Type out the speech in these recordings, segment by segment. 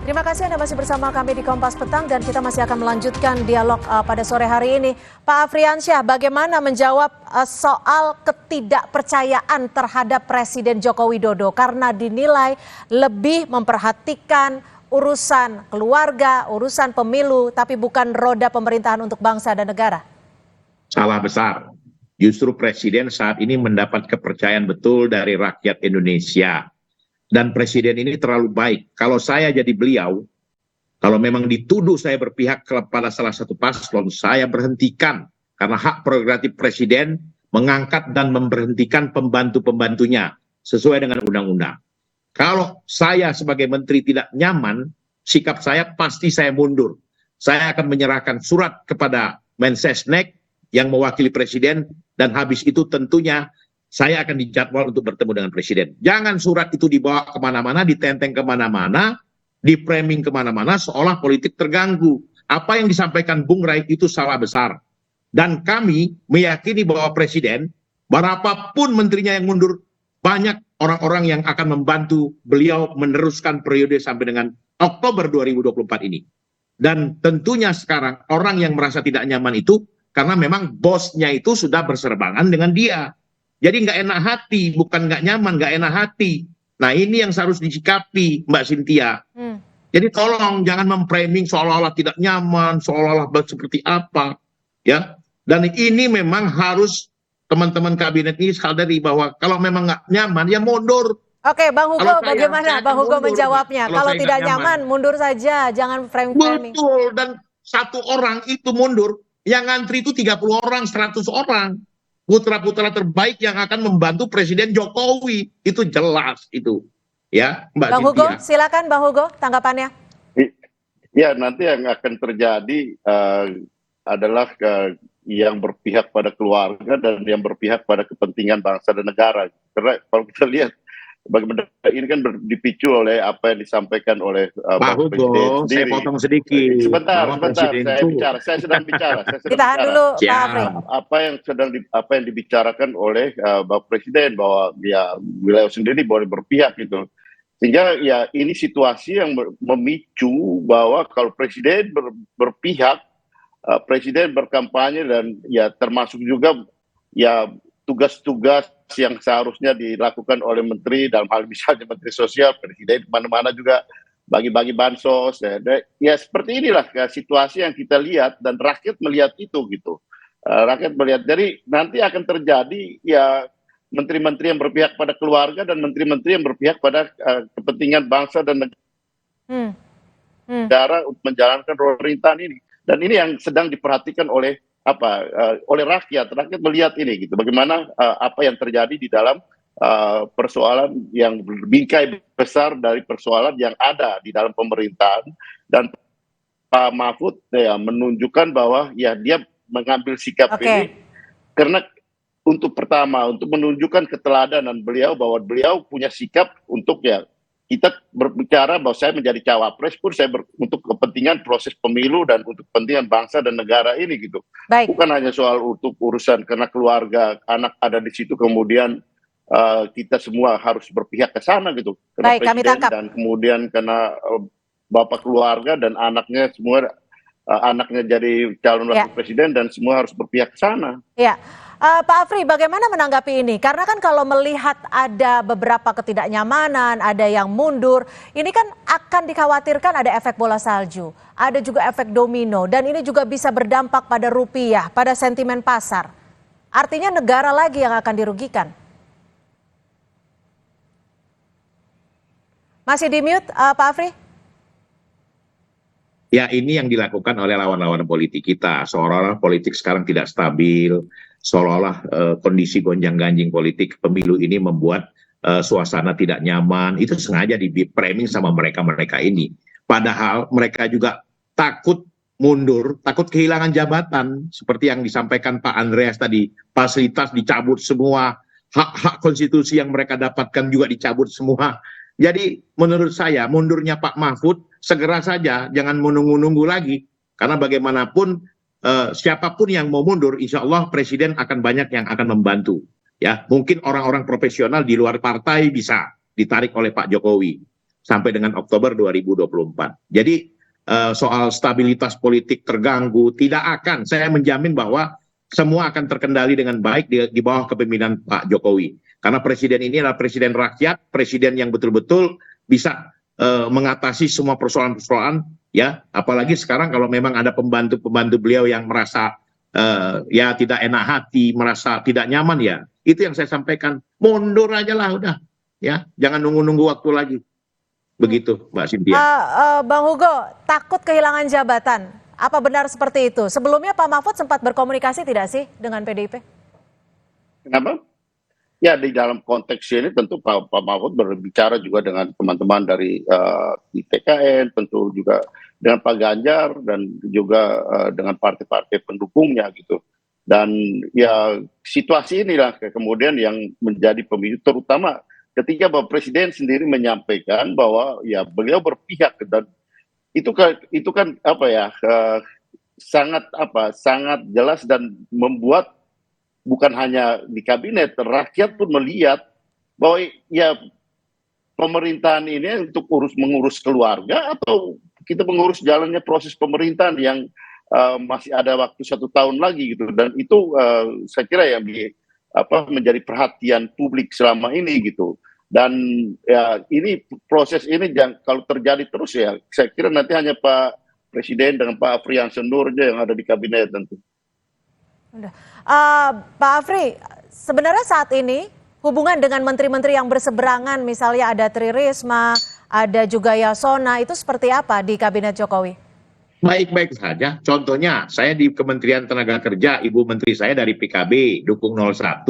Terima kasih Anda masih bersama kami di Kompas Petang dan kita masih akan melanjutkan dialog pada sore hari ini. Pak Afriansyah, bagaimana menjawab soal ketidakpercayaan terhadap Presiden Joko Widodo karena dinilai lebih memperhatikan urusan keluarga, urusan pemilu, tapi bukan roda pemerintahan untuk bangsa dan negara? Salah besar. Justru Presiden saat ini mendapat kepercayaan betul dari rakyat Indonesia. Dan Presiden ini terlalu baik. Kalau saya jadi beliau, kalau memang dituduh saya berpihak kepada salah satu paslon, saya berhentikan. Karena hak prerogatif Presiden mengangkat dan memberhentikan pembantu-pembantunya sesuai dengan undang-undang. Kalau saya sebagai menteri tidak nyaman, sikap saya pasti saya mundur. Saya akan menyerahkan surat kepada Mensesnek yang mewakili Presiden, dan habis itu tentunya saya akan dijadwal untuk bertemu dengan Presiden. Jangan surat itu dibawa kemana-mana, ditenteng kemana-mana, di-framing kemana-mana, seolah politik terganggu. Apa yang disampaikan Bung Rai itu salah besar. Dan kami meyakini bahwa Presiden, berapapun menterinya yang mundur, banyak orang-orang yang akan membantu beliau meneruskan periode sampai dengan Oktober 2024 ini. Dan tentunya sekarang orang yang merasa tidak nyaman itu, karena memang bosnya itu sudah berserbangan dengan dia. Jadi nggak enak hati, bukan nggak nyaman, nggak enak hati. Nah ini yang harus disikapi Mbak Cynthia. Jadi tolong jangan memframing seolah-olah tidak nyaman, seolah-olah seperti apa, ya. Dan ini memang harus teman-teman kabinet ini sadari bahwa kalau memang nggak nyaman ya mundur. Oke, Bang Hugo, bagaimana Bang Hugo menjawabnya? Kalau tidak nyaman, mundur saja, jangan framing. Betul, dan satu orang itu mundur, yang ngantri itu 30 orang, 100 orang. Putra-putra terbaik yang akan membantu Presiden Jokowi, itu jelas itu, ya Mbak Bang Hugo, silakan Bang Hugo tanggapannya. Ya, nanti yang akan terjadi adalah yang berpihak pada keluarga dan yang berpihak pada kepentingan bangsa dan negara. Karena kalau kita lihat bagaimana ini kan dipicu oleh apa yang disampaikan oleh Pak Hugo, saya potong sedikit. Sebentar, saya sedang bicara. Ditahan dulu, Pak Afri. Apa yang dibicarakan oleh Bapak Presiden bahwa ya beliau sendiri boleh berpihak gitu. Sehingga ya ini situasi yang memicu bahwa kalau Presiden berpihak, Presiden berkampanye dan ya termasuk juga ya tugas-tugas yang seharusnya dilakukan oleh menteri, dalam hal misalnya Menteri Sosial, Presiden kemana-mana juga bagi-bagi bansos, ya seperti inilah situasi yang kita lihat dan rakyat melihat itu gitu, rakyat melihat. Jadi nanti akan terjadi ya menteri-menteri yang berpihak pada keluarga dan menteri-menteri yang berpihak pada kepentingan bangsa dan negara untuk menjalankan pemerintahan ini, dan ini yang sedang diperhatikan oleh oleh rakyat melihat ini gitu, bagaimana apa yang terjadi di dalam persoalan yang berbingkai besar dari persoalan yang ada di dalam pemerintahan. Dan Pak Mahfud ya menunjukkan bahwa ya dia mengambil sikap ini karena untuk pertama untuk menunjukkan keteladanan beliau, bahwa beliau punya sikap untuk ya kita berbicara bahwa saya menjadi cawapres pun saya untuk kepentingan proses pemilu dan untuk kepentingan bangsa dan negara ini gitu. Baik. Bukan hanya soal untuk urusan karena keluarga, anak ada di situ kemudian kita semua harus berpihak ke sana gitu. Karena baik, kami tangkap. Dan kemudian karena bapak keluarga dan anaknya semua anaknya jadi calon wakil presiden dan semua harus berpihak ke sana. Ya. Pak Afri, bagaimana menanggapi ini? Karena kan kalau melihat ada beberapa ketidaknyamanan, ada yang mundur, ini kan akan dikhawatirkan ada efek bola salju, ada juga efek domino, dan ini juga bisa berdampak pada rupiah, pada sentimen pasar. Artinya negara lagi yang akan dirugikan. Masih di mute, Pak Afri? Ya, ini yang dilakukan oleh lawan-lawan politik kita. Seolah-olah politik sekarang tidak stabil, seolah-olah kondisi gonjang-ganjing politik pemilu ini membuat suasana tidak nyaman. Itu sengaja di-framing sama mereka-mereka ini. Padahal mereka juga takut mundur, takut kehilangan jabatan. Seperti yang disampaikan Pak Andreas tadi, fasilitas dicabut semua, hak-hak konstitusi yang mereka dapatkan juga dicabut semua. Jadi menurut saya mundurnya Pak Mahfud segera saja, jangan menunggu-nunggu lagi. Karena bagaimanapun siapapun yang mau mundur, insya Allah Presiden akan banyak yang akan membantu. Ya, mungkin orang-orang profesional di luar partai bisa ditarik oleh Pak Jokowi. sampai dengan Oktober 2024. Jadi soal stabilitas politik terganggu tidak akan, saya menjamin bahwa semua akan terkendali dengan baik di bawah kepemimpinan Pak Jokowi. Karena presiden ini adalah presiden rakyat, presiden yang betul-betul bisa mengatasi semua persoalan-persoalan, ya. Apalagi sekarang kalau memang ada pembantu-pembantu beliau yang merasa ya tidak enak hati, merasa tidak nyaman, ya itu yang saya sampaikan, mundur aja lah udah, ya jangan nunggu-nunggu waktu lagi. Begitu, Mbak Cynthia. Bang Hugo, takut kehilangan jabatan. Apa benar seperti itu? Sebelumnya Pak Mahfud sempat berkomunikasi tidak sih dengan PDIP? Kenapa? Ya di dalam konteks ini tentu Pak Mahfud berbicara juga dengan teman-teman dari di TKN, tentu juga dengan Pak Ganjar dan juga dengan partai-partai pendukungnya gitu. Dan ya situasi inilah kemudian yang menjadi pemicu, terutama ketika Bapak Presiden sendiri menyampaikan bahwa ya beliau berpihak, dan itu kan apa ya sangat jelas dan membuat bukan hanya di kabinet, rakyat pun melihat bahwa ya pemerintahan ini untuk mengurus keluarga atau kita mengurus jalannya proses pemerintahan yang masih ada waktu 1 tahun lagi gitu. Dan itu saya kira yang menjadi perhatian publik selama ini gitu. Dan ya ini proses ini kalau terjadi terus ya saya kira nanti hanya Pak Presiden dengan Pak Afriansyah Nur aja yang ada di kabinet tentu. Pak Afri, sebenarnya saat ini hubungan dengan menteri-menteri yang berseberangan, misalnya ada Tri Risma, ada juga Yasona, itu seperti apa di kabinet Jokowi? Baik-baik saja. Contohnya, saya di Kementerian Tenaga Kerja, Ibu Menteri saya dari PKB, dukung 01.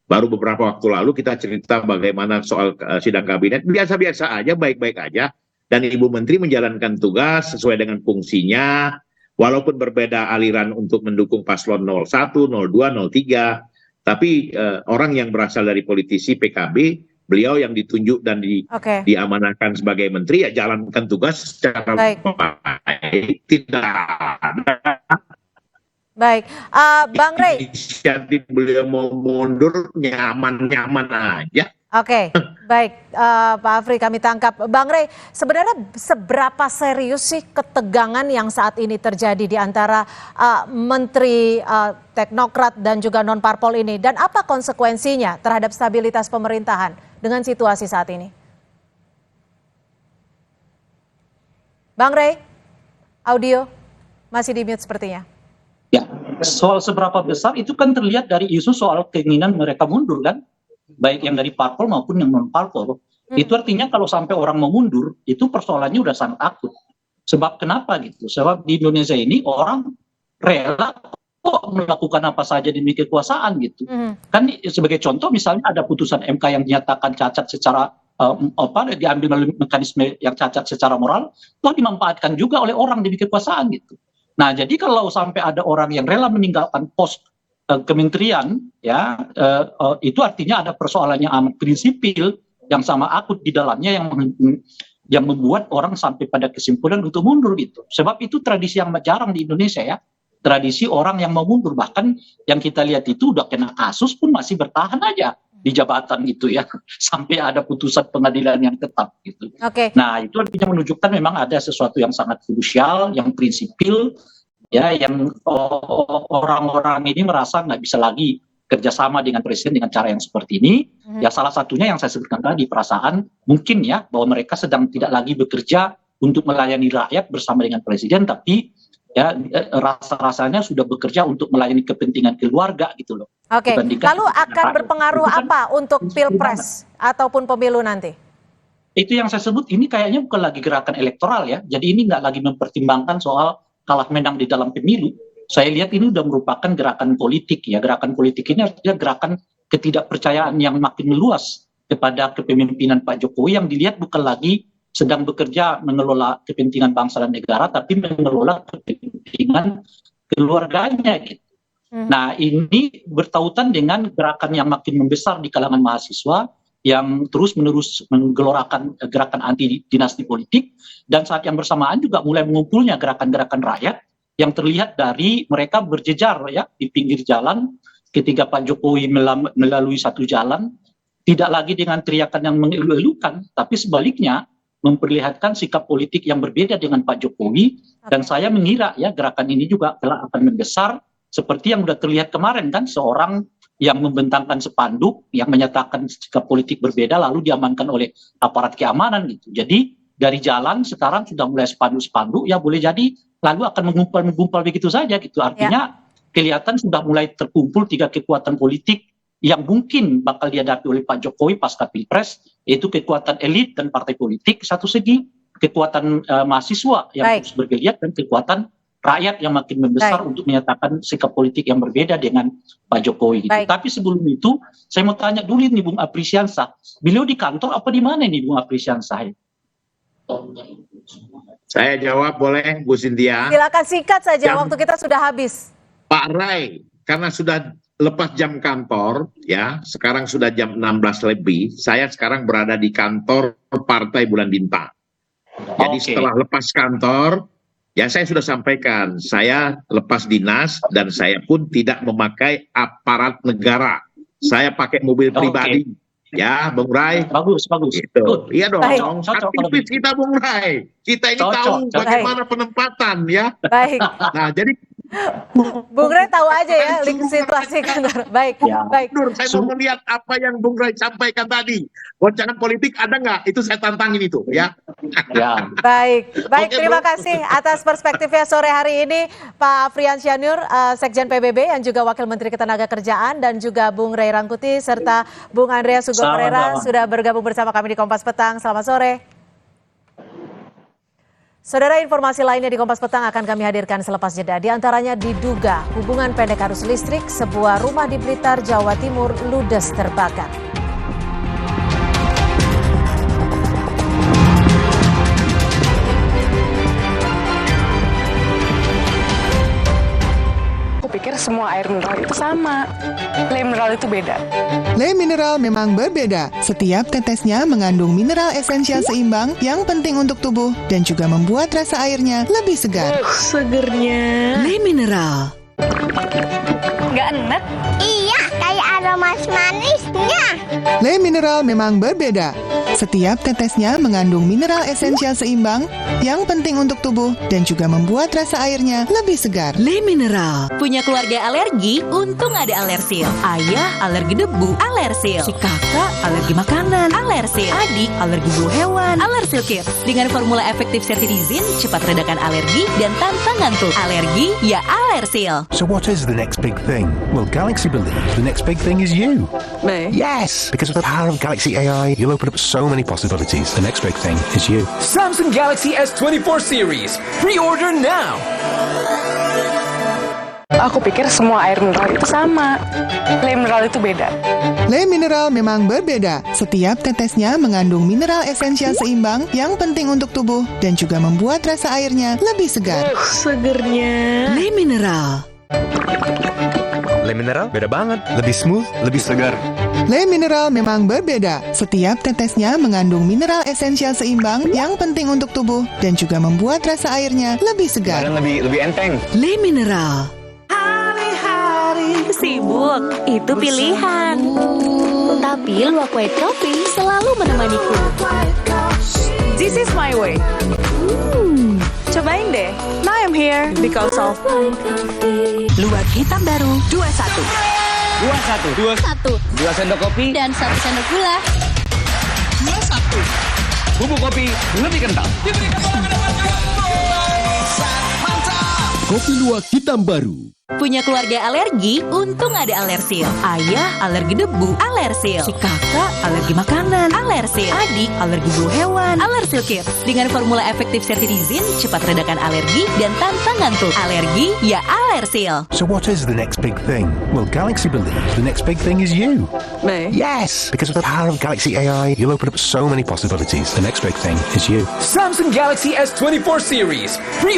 Baru beberapa waktu lalu kita cerita bagaimana soal sidang kabinet, biasa-biasa aja, baik-baik aja. Dan Ibu Menteri menjalankan tugas sesuai dengan fungsinya, walaupun berbeda aliran untuk mendukung paslon 01, 02, 03. Tapi orang yang berasal dari politisi PKB, beliau yang ditunjuk dan diamanahkan sebagai menteri, ya jalankan tugas secara baik. Tidak ada. Baik, Bang Rey. Inisiatif beliau mau mundur nyaman-nyaman aja. Oke, baik Pak Afri, kami tangkap. Bang Rey, sebenarnya seberapa serius sih ketegangan yang saat ini terjadi di antara menteri teknokrat dan juga non-parpol ini? Dan apa konsekuensinya terhadap stabilitas pemerintahan dengan situasi saat ini? Bang Rey, audio masih di mute sepertinya. Ya, soal seberapa besar itu kan terlihat dari isu soal keinginan mereka mundur kan, baik yang dari parpol maupun yang non parpol. Itu artinya kalau sampai orang mau mundur, itu persoalannya udah sangat akut. Sebab kenapa gitu? Sebab di Indonesia ini orang rela kok melakukan apa saja demi kekuasaan gitu. Kan sebagai contoh misalnya ada putusan MK yang dinyatakan cacat secara diambil melalui mekanisme yang cacat secara moral, toh dimanfaatkan juga oleh orang demi kekuasaan gitu. Nah, jadi kalau sampai ada orang yang rela meninggalkan pos kementerian, ya itu artinya ada persoalannya amat prinsipil yang sama akut di dalamnya yang membuat orang sampai pada kesimpulan untuk mundur gitu. Sebab itu tradisi yang jarang di Indonesia ya, tradisi orang yang mau mundur, bahkan yang kita lihat itu udah kena kasus pun masih bertahan aja di jabatan gitu ya, sampai ada putusan pengadilan yang tetap gitu. Nah itu artinya menunjukkan memang ada sesuatu yang sangat krusial, yang prinsipil, ya, yang orang-orang ini merasa nggak bisa lagi kerjasama dengan presiden dengan cara yang seperti ini. Ya salah satunya yang saya sebutkan tadi, perasaan mungkin ya bahwa mereka sedang tidak lagi bekerja untuk melayani rakyat bersama dengan presiden, tapi ya rasa-rasanya sudah bekerja untuk melayani kepentingan keluarga gitu loh. Lalu akan berpengaruh apa untuk pilpres ataupun pemilu nanti? Itu yang saya sebut, ini kayaknya bukan lagi gerakan elektoral ya. Jadi ini nggak lagi mempertimbangkan soal kalah menang di dalam pemilu. Saya lihat ini sudah merupakan gerakan politik ya. Gerakan politik ini artinya gerakan ketidakpercayaan yang makin meluas kepada kepemimpinan Pak Jokowi, yang dilihat bukan lagi sedang bekerja mengelola kepentingan bangsa dan negara, tapi mengelola kepentingan keluarganya gitu. Nah ini bertautan dengan gerakan yang makin membesar di kalangan mahasiswa yang terus-menerus menggelorakan gerakan anti dinasti politik, dan saat yang bersamaan juga mulai mengumpulnya gerakan-gerakan rakyat yang terlihat dari mereka berjejar ya di pinggir jalan ketika Pak Jokowi melalui satu jalan, tidak lagi dengan teriakan yang mengeluh-elukan, tapi sebaliknya memperlihatkan sikap politik yang berbeda dengan Pak Jokowi. Dan saya mengira ya gerakan ini juga kelak akan membesar seperti yang sudah terlihat kemarin kan, seorang yang membentangkan spanduk yang menyatakan sikap politik berbeda lalu diamankan oleh aparat keamanan gitu. Jadi dari jalan sekarang sudah mulai spanduk-spanduk, ya boleh jadi lalu akan menggumpal begitu saja gitu. Artinya kelihatan sudah mulai terkumpul 3 kekuatan politik yang mungkin bakal dihadapi oleh Pak Jokowi pasca Pilpres, yaitu kekuatan elit dan partai politik satu segi, kekuatan mahasiswa yang terus bergeliat, dan kekuatan rakyat yang makin membesar untuk menyatakan sikap politik yang berbeda dengan Pak Jokowi gitu. Tapi sebelum itu saya mau tanya dulu nih Bung Aprisiansyah, beliau di kantor apa di mana nih Bung Aprisiansyah? Saya jawab boleh Bu Cynthia? Silakan singkat saja, waktu kita sudah habis. Pak Rai, karena sudah lepas jam kantor, ya, sekarang sudah jam 16 lebih, saya sekarang berada di kantor Partai Bulan Bintang. Jadi setelah lepas kantor, ya saya sudah sampaikan, saya lepas dinas dan saya pun tidak memakai aparat negara. Saya pakai mobil pribadi. Ya, Bung Rai. Bagus. Gitu. Iya dong. Aktivis kita Bung Rai. Kita ini tahu bagaimana penempatan ya. Baik. Nah, jadi Bung Rai tahu aja ya link situasi kantor. Baik. Saya mau melihat apa yang Bung Rai sampaikan tadi. Goncangan politik ada nggak? Itu saya tantangin itu ya. Baik, terima kasih atas perspektifnya sore hari ini Pak Afriansyah Nur, Sekjen PBB yang juga Wakil Menteri Ketenagakerjaan, dan juga Bung Ray Rangkuti serta Bung Andreas Hugo Pereira sudah bergabung bersama kami di Kompas Petang. Selamat sore. Saudara, informasi lainnya di Kompas Petang akan kami hadirkan selepas jeda. Di antaranya diduga hubungan pendek arus listrik, sebuah rumah di Blitar, Jawa Timur ludes terbakar. Pikir semua air mineral itu sama. Le mineral itu beda. Le mineral memang berbeda. Setiap tetesnya mengandung mineral esensial seimbang yang penting untuk tubuh dan juga membuat rasa airnya lebih segar. Segernya. Le mineral. Nggak enak? Iya, kayak ada manis-manisnya. Le mineral memang berbeda. Setiap tetesnya mengandung mineral esensial seimbang yang penting untuk tubuh dan juga membuat rasa airnya lebih segar. Le mineral. Punya keluarga alergi? Untung ada Alersil. Ayah alergi debu, Alersil. Si kakak alergi makanan, Alersil. Adik alergi bulu hewan, Alersil Kids. Dengan formula efektif cetirizin, cepat redakan alergi dan tanpa ngantuk. Alergi ya Alersil. So what is the next big thing? Well, Galaxy believes the next big thing is you. Me? Yes, because of the power of Galaxy AI, you'll open up so many possibilities. The next big thing is you. Samsung Galaxy S24 series. Pre-order now. Aku pikir semua air mineral itu sama. Le mineral itu beda. Le mineral memang berbeda. Setiap tetesnya mengandung mineral esensial seimbang yang penting untuk tubuh dan juga membuat rasa airnya lebih segar. Segernya. Le mineral. Le mineral beda banget. Lebih smooth, lebih segar. Le mineral memang berbeda. Setiap tetesnya mengandung mineral esensial seimbang yang penting untuk tubuh dan juga membuat rasa airnya lebih segar. Dan lebih enteng. Le mineral. Hari-hari sibuk, itu pilihan. Tapi Luwak White Coffee selalu menemaniku. This is my way. Cobain deh. Now I'm here because of Luwak hitam baru 21. 2 sendok kopi Dan 1 sendok gula. 21. Bubuk kopi lebih kental. Kopi Luwak hitam baru. Punya keluarga alergi? Untung ada Alersil. Ayah alergi debu, Alersil. Si kakak alergi makanan, Alersil. Adik alergi bulu hewan, Alersil Kids. Dengan formula efektif cetirizin, cepat redakan alergi dan tanpa ngantuk. Alergi ya Alersil. So what is the next big thing? Well, Galaxy believes the next big thing is you. me. Yes, because of the power of Galaxy AI, you'll open up so many possibilities. The next big thing is you. Samsung Galaxy S24 series. Pre-order